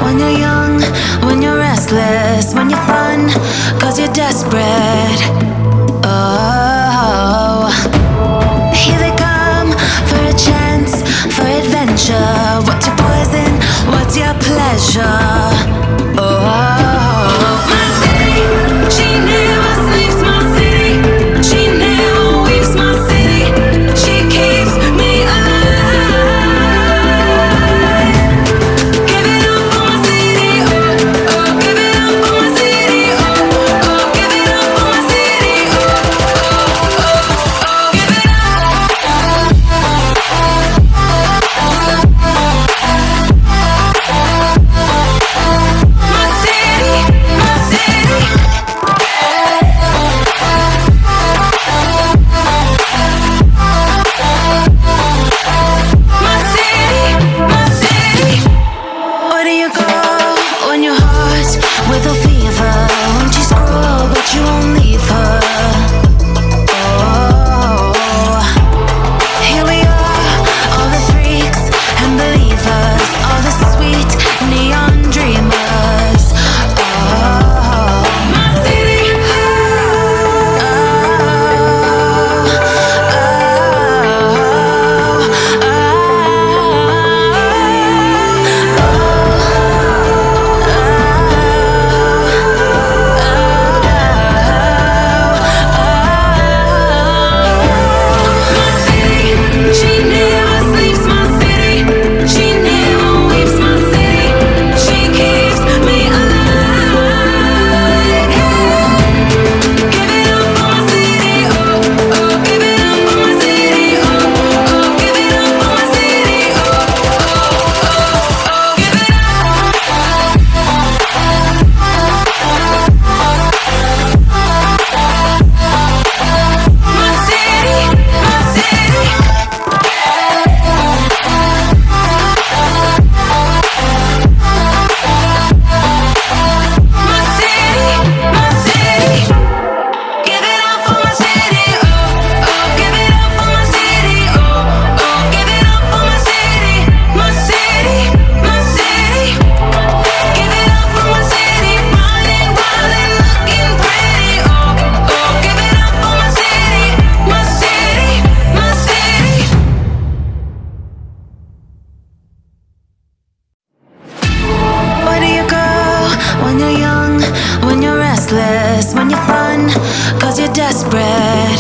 When you're young, when you're restless, when you're fun, cause you're desperate. Oh, here they come for a chance, for adventure. What's your poison? What's your pleasure? Oh, my city, she never sleeps. My city, she never weeps. My city, she keeps me alive. Give it up for my city, oh, oh. Give it up for my city, oh, oh. Give it up for my city, oh, oh, oh, oh. Give it my city, my city. My city, my city. Where do you go when your heart with a fever? When she's cruel, but you won't leave her. Oh, here we are, all the freaks and believers, all the sweet neon dreamers. Oh, my city. My city, she never sleeps. My city, she never weeps. My city, she keeps me alive. Give it up for my city, oh, oh. Give it up for my city, oh, oh. Give it up for my city, oh, oh, oh, oh. Give it my city, my city. My city, my city. Give it up for my city, oh, oh. Give it up for my city, oh, oh. Give it up for my city, my city, my city. Give it up for my city, running wild and looking pretty, oh, oh. Give it up for my city, my city, my city. Where do you go when you're young, when you're restless, when you're fun, cause you're desperate?